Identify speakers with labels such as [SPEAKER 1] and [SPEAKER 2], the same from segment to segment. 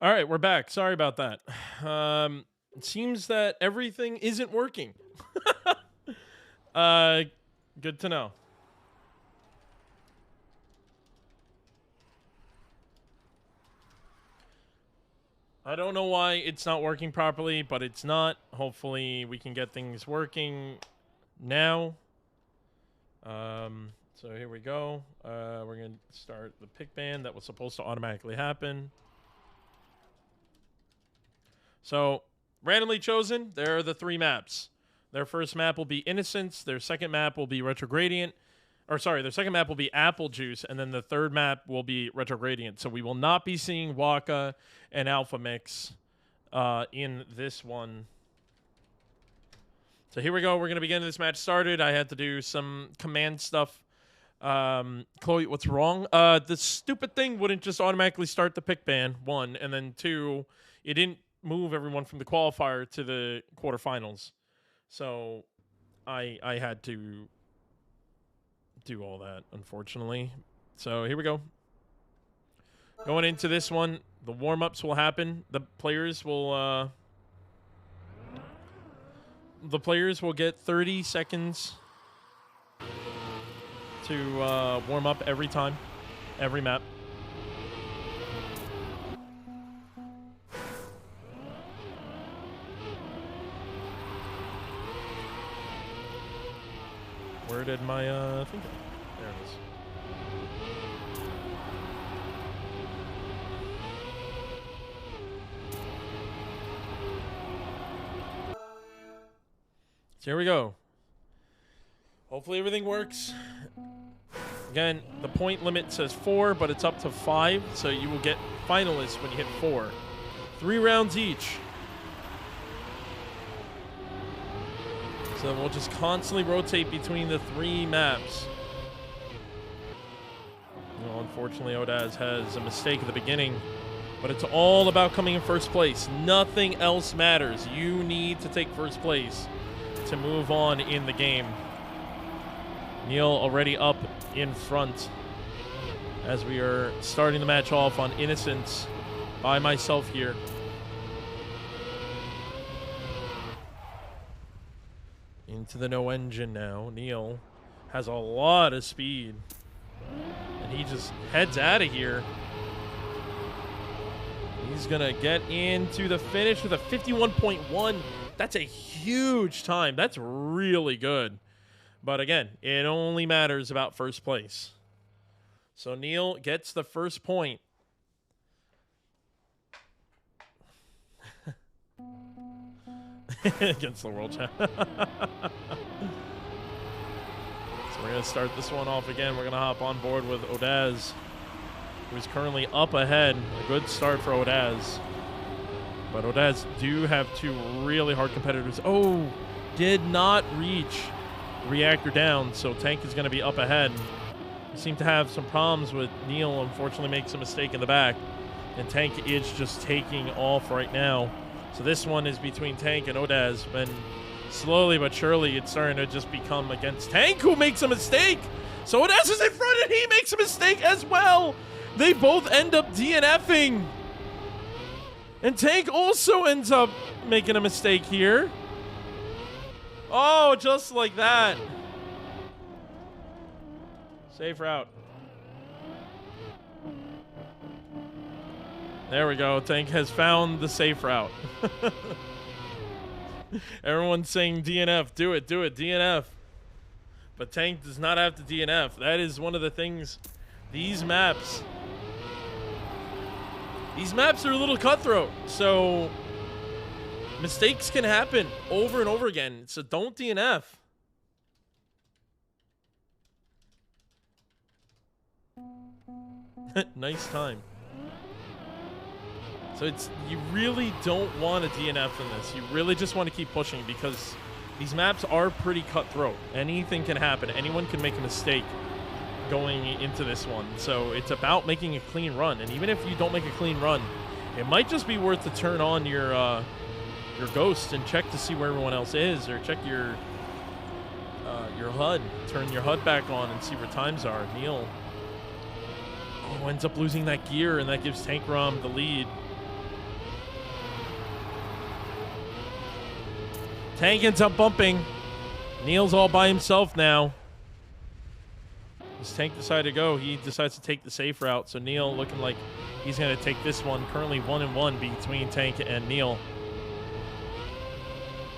[SPEAKER 1] All right, we're back. Sorry about that. It seems that everything isn't working. uh, Good to know. I don't know why it's not working properly, but it's not. Hopefully, we can get things working now. So here we go. We're gonna start the pick band that was supposed to automatically happen. So, randomly chosen, there are the three maps. Their first map will be Innocence, their second map will be Retrogradient, or sorry, their second map will be Apple Juice, and then the third map will be Retrogradient. So we will not be seeing Waka and Alpha Mix in this one. So here we go. We're going to be getting this match started. I had to do some command stuff. Chloe, what's wrong? The stupid thing wouldn't just automatically start the pick ban, one, and then two, it didn't move everyone from the qualifier to the quarterfinals. So I had to do all that, unfortunately. So here we go. Going into this one, the warm-ups will happen. The players will get 30 seconds to warm up every time, every map. Where did my thing go? There it is. So here we go. Hopefully everything works. Again, the point limit says 4, but it's up to 5, so you will get finalists when you hit 4. 3 rounds each. So we'll just constantly rotate between the 3 maps. Well, unfortunately, Odaz has a mistake at the beginning, but it's all about coming in first place. Nothing else matters. You need to take first place to move on in the game. Neal already up in front as we are starting the match off on Innocence by myself here. Into the no engine now. Neal has a lot of speed, and he just heads out of here. He's gonna get into the finish with a 51.1. That's a huge time. That's really good. But again, it only matters about first place. So Neal gets the first point. Against the world champ. So we're going to start this one off again. We're going to hop on board with Odaz, who's currently up ahead. A good start for Odaz. But Odaz do have 2 really hard competitors. Oh, did not reach reactor down, so Tank is going to be up ahead. We seem to have some problems with Neal. Unfortunately makes a mistake in the back, and Tank is just taking off right now. So this one is between Tank and Odaz, and slowly but surely it's starting to just become against Tank, who makes a mistake. So Odaz is in front and he makes a mistake as well. They both end up DNFing. And Tank also ends up making a mistake here. Oh, just like that. Safe route. There we go. Tank has found the safe route. Everyone's saying DNF. Do it, DNF. But Tank does not have to DNF. That is one of the things. These maps are a little cutthroat. So mistakes can happen over and over again. So don't DNF. Nice time. So you really don't want to DNF in this. You really just want to keep pushing because these maps are pretty cutthroat. Anything can happen. Anyone can make a mistake going into this one. So it's about making a clean run. And even if you don't make a clean run, it might just be worth to turn on your ghost and check to see where everyone else is, or check your HUD. Turn your HUD back on and see where times are. Neal ends up losing that gear, and that gives TanKRom the lead. Tank ends up bumping. Neal's all by himself now. As Tank decided to go, he decides to take the safe route. So Neal looking like he's going to take this one. Currently 1-1 between Tank and Neal.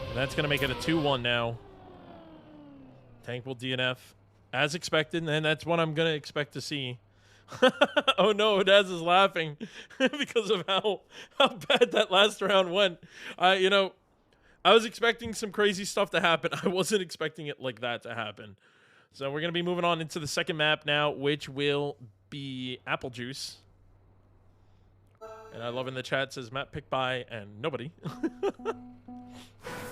[SPEAKER 1] And that's going to make it a 2-1 now. Tank will DNF as expected, and that's what I'm going to expect to see. Oh no, Odaz is laughing because of how bad that last round went. You know, I was expecting some crazy stuff to happen. I wasn't expecting it like that to happen. So we're going to be moving on into the second map now, which will be Apple Juice. And I love in the chat says map picked by and nobody.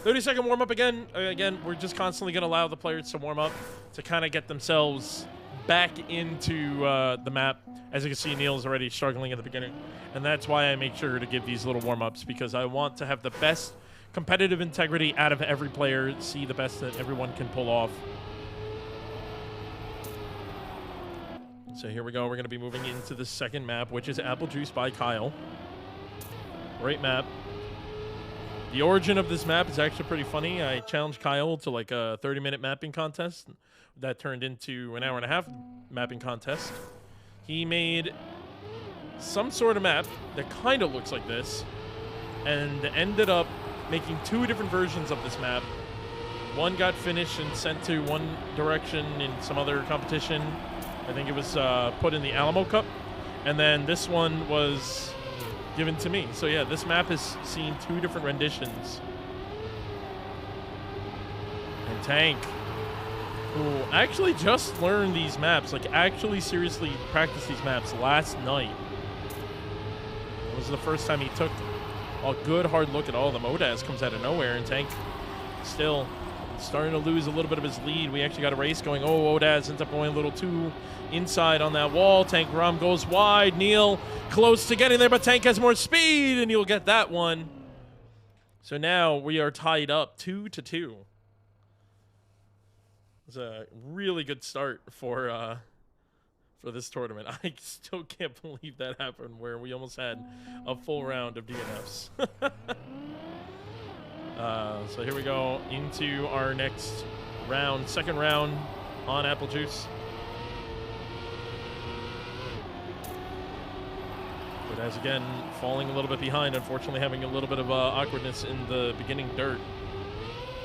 [SPEAKER 1] 30-second warm-up again. Again, we're just constantly going to allow the players to warm up to kind of get themselves back into the map. As you can see, Neal's already struggling at the beginning. And that's why I make sure to give these little warm-ups, because I want to have the best competitive integrity out of every player, see the best that everyone can pull off. So here we go. We're going to be moving into the second map, which is Apple Juice by Kyle. Great map. The origin of this map is actually pretty funny. I challenged Kyle to like a 30-minute mapping contest. That turned into an hour-and-a-half mapping contest. He made some sort of map that kind of looks like this and ended up making 2 different versions of this map. One got finished and sent to one direction in some other competition. I think it was put in the Alamo Cup. And then this one was given to me. So yeah, this map has seen 2 different renditions. And Tank, who actually just learned these maps, like actually seriously practiced these maps last night. It was the first time he took a good hard look at all of them. Odaz comes out of nowhere, and Tank still starting to lose a little bit of his lead. We actually got a race going. Oh, Odaz ends up going a little too inside on that wall. TanKRom goes wide. Neal close to getting there, but Tank has more speed, and he'll get that one. So now we are tied up 2-2. It's a really good start for this tournament. I still can't believe that happened, where we almost had a full round of DNFs. So here we go into our next round, second round on Apple Juice. But as again, falling a little bit behind, unfortunately having a little bit of awkwardness in the beginning dirt.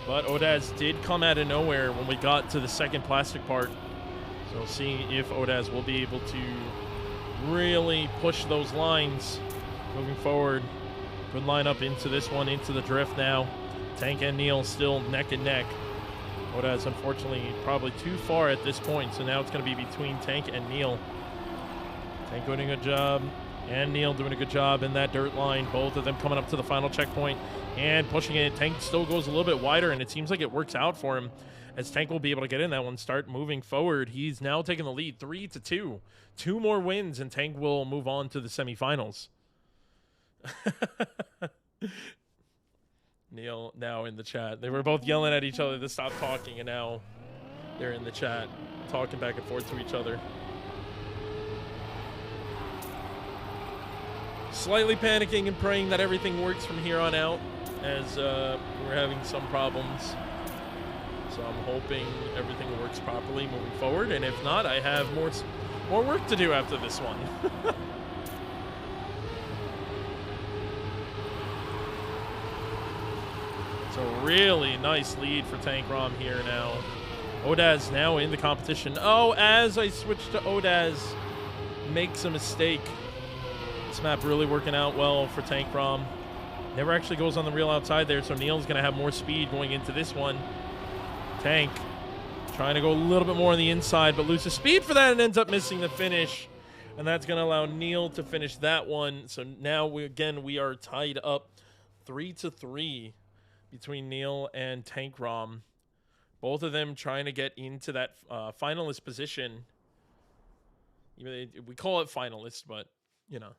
[SPEAKER 1] But Odaz did come out of nowhere when we got to the second plastic part. So we'll see if Odaz will be able to really push those lines moving forward. Good lineup into this one, into the drift now. Tank and Neal still neck and neck. Odaz, unfortunately, probably too far at this point. So now it's going to be between Tank and Neal. Tank doing a good job, and Neal doing a good job in that dirt line. Both of them coming up to the final checkpoint and pushing it. Tank still goes a little bit wider, and it seems like it works out for him, as Tank will be able to get in that one, start moving forward. He's now taking the lead 3-2. 2 more wins, and Tank will move on to the semifinals. Neal now in the chat. They were both yelling at each other to stop talking, and now they're in the chat talking back and forth to each other. Slightly panicking and praying that everything works from here on out, as we're having some problems. So I'm hoping everything works properly moving forward, and if not, I have more work to do after this one. So really nice lead for TanKRom here now. Odaz now in the competition. Oh, as I switch to Odaz, makes a mistake. This map really working out well for TanKRom. Never actually goes on the real outside there, so Neal's going to have more speed going into this one. Tank trying to go a little bit more on the inside, but loses speed for that and ends up missing the finish. And that's going to allow Neal to finish that one. So now, we are tied up 3-3 between Neal and TanKRom. Both of them trying to get into that finalist position. We call it finalist, but, you know,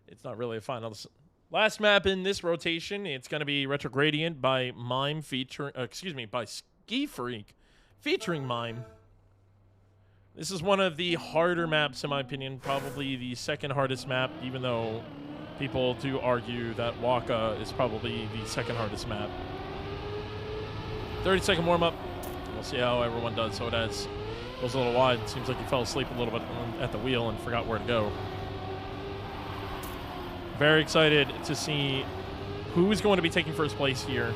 [SPEAKER 1] it's not really a finalist. Last map in this rotation, it's going to be Retro Gradient by Mime featuring, by Ski Freak featuring Mime. This is one of the harder maps, in my opinion, probably the second hardest map, even though people do argue that Waka is probably the second hardest map. 30-second warm-up. We'll see how everyone does. So Odaz goes a little wide. Seems like he fell asleep a little bit at the wheel and forgot where to go. Very excited to see who is going to be taking first place here.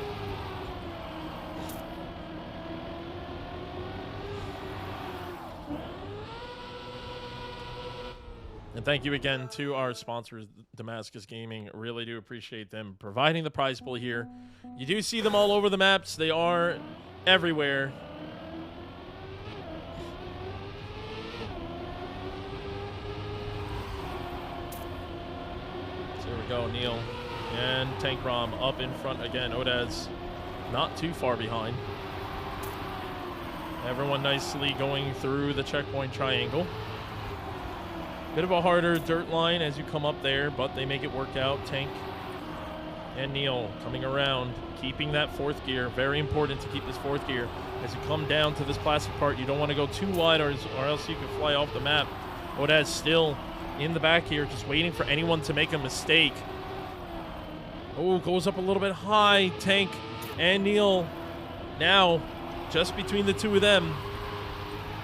[SPEAKER 1] And thank you again to our sponsors, Damascus Gaming. Really do appreciate them providing the prize pool here. You do see them all over the maps. They are everywhere. So here we go, Neal and TanKRom up in front again. Odaz not too far behind. Everyone nicely going through the checkpoint triangle. Bit of a harder dirt line as you come up there, but they make it work out. Tank and Neal coming around, keeping that fourth gear. Very important to keep this fourth gear. As you come down to this plastic part, you don't want to go too wide or else you can fly off the map. Odaz still in the back here, just waiting for anyone to make a mistake. Oh, goes up a little bit high. Tank and Neal now just between the two of them.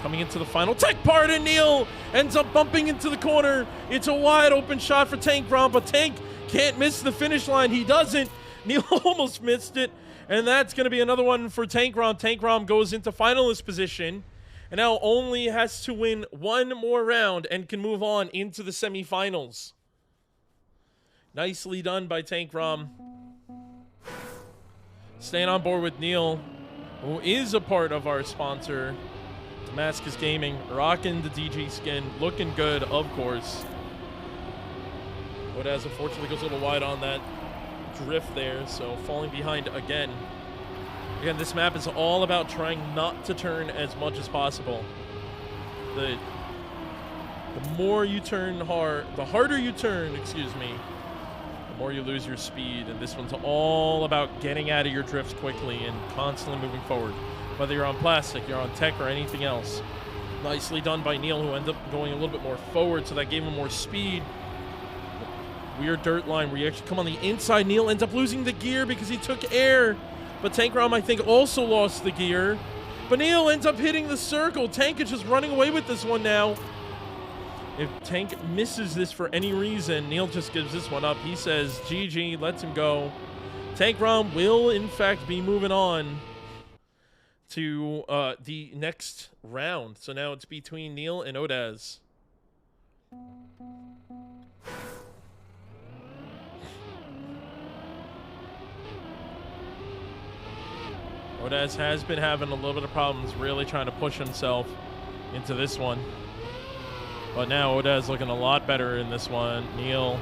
[SPEAKER 1] Coming into the final tech part, and Neal ends up bumping into the corner. It's a wide open shot for TanKRom, but Tank can't miss the finish line. He doesn't. Neal almost missed it, and that's going to be another one for TanKRom. TanKRom goes into finalist position, and now only has to win one more round and can move on into the semifinals. Nicely done by TanKRom. Staying on board with Neal, who is a part of our sponsor, Damascus Gaming, rocking the DG skin, looking good, of course. Odaz unfortunately goes a little wide on that drift there, so falling behind again. Again, this map is all about trying not to turn as much as possible. The more you turn hard, the harder you turn, excuse me, the more you lose your speed. And this one's all about getting out of your drifts quickly and constantly moving forward. Whether you're on plastic, you're on tech, or anything else. Nicely done by Neal, who ended up going a little bit more forward, so that gave him more speed. Weird dirt line where you actually come on the inside. Neal ends up losing the gear because he took air. But TanKRom, I think, also lost the gear. But Neal ends up hitting the circle. Tank is just running away with this one now. If Tank misses this for any reason, Neal just gives this one up. He says GG, lets him go. TanKRom will, in fact, be moving on to the next round. So now it's between Neal and Odaz. Odaz has been having a little bit of problems really trying to push himself into this one. But now Odaz looking a lot better in this one. Neal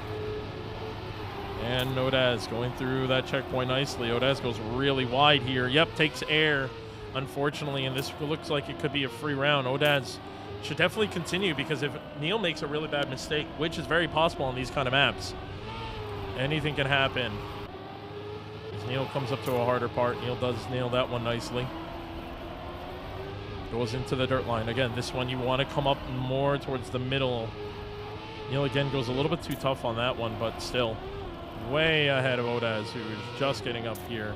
[SPEAKER 1] and Odaz going through that checkpoint nicely. Odaz goes really wide here. Yep, takes air, unfortunately, and this looks like it could be a free round. Odaz should definitely continue, because if Neal makes a really bad mistake, which is very possible on these kind of maps, anything can happen. As Neal comes up to a harder part, Neal does nail that one nicely. Goes into the dirt line. Again, this one you want to come up more towards the middle. Neal again goes a little bit too tough on that one, but still way ahead of Odaz, who is just getting up here.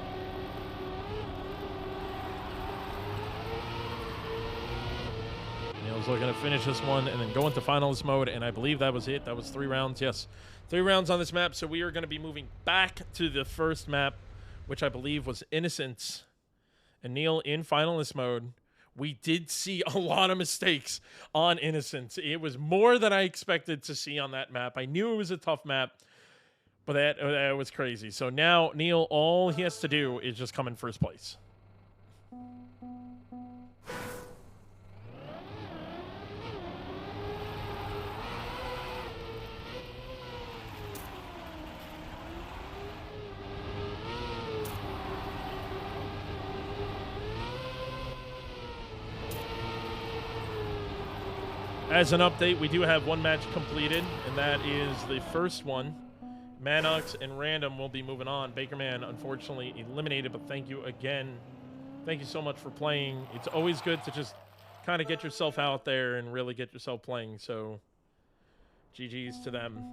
[SPEAKER 1] Neal's looking to finish this one and then go into finalist mode, and I believe that was it. That was 3 rounds. Yes, 3 rounds on this map. So we are going to be moving back to the first map, which I believe was Innocence. And Neal in finalist mode. We did see a lot of mistakes on Innocence. It was more than I expected to see on that map. I knew it was a tough map, but that was crazy. So now Neal, all he has to do is just come in first place. As an update, we do have 1 match completed, and that is the first one. Manox and Random will be moving on. Bakerman, unfortunately, eliminated, but thank you again. Thank you so much for playing. It's always good to just kind of get yourself out there and really get yourself playing, so GG's to them.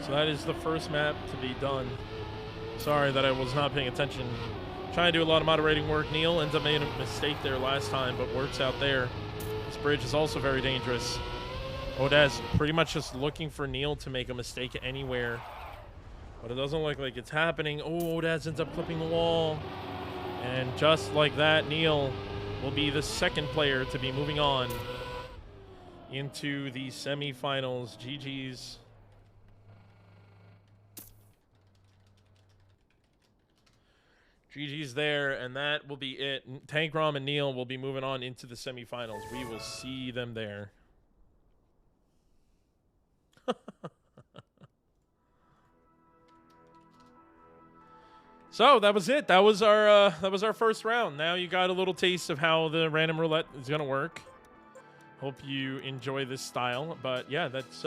[SPEAKER 1] So that is the first map to be done. Sorry that I was not paying attention. Trying to do a lot of moderating work. Neal ends up making a mistake there last time, but works out there. This bridge is also very dangerous. Odaz pretty much just looking for Neal to make a mistake anywhere. But it doesn't look like it's happening. Oh, Odaz ends up clipping the wall. And just like that, Neal will be the second player to be moving on into the semifinals. GG's. GG's there, and that will be it. TanKRom and Neal will be moving on into the semifinals. We will see them there. So that was it. That was our first round. Now you got a little taste of how the random roulette is gonna work. Hope you enjoy this style. But yeah, that's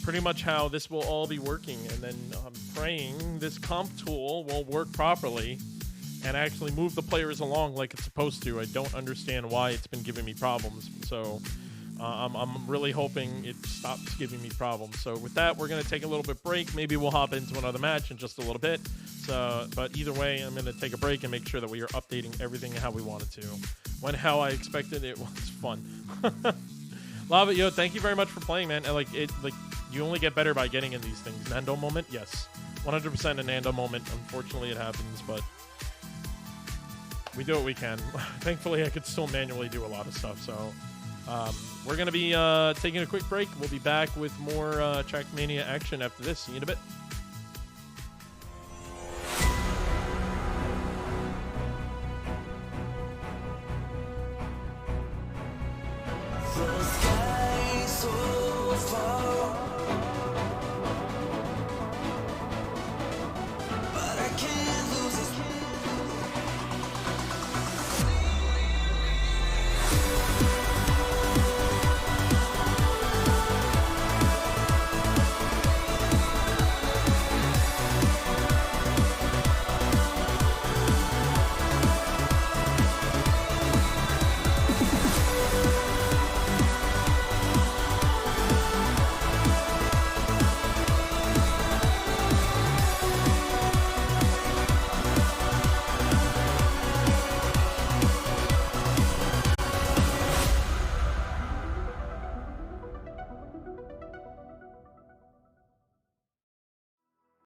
[SPEAKER 1] pretty much how this will all be working. And then I'm praying this comp tool will work properly and actually move the players along like it's supposed to. I don't understand why it's been giving me problems. So I'm really hoping it stops giving me problems. So with that, we're going to take a little bit break. Maybe we'll hop into another match in just a little bit. So, but either way, I'm going to take a break and make sure that we are updating everything how we wanted to. How I expected it was fun. Love it, yo. Thank you very much for playing, man. And you only get better by getting in these things. Nando moment, yes, 100% a Nando moment. Unfortunately, it happens, but we do what we can. Thankfully, I could still manually do a lot of stuff. So we're gonna be taking a quick break. We'll be back with more Trackmania action after this. See you in a bit.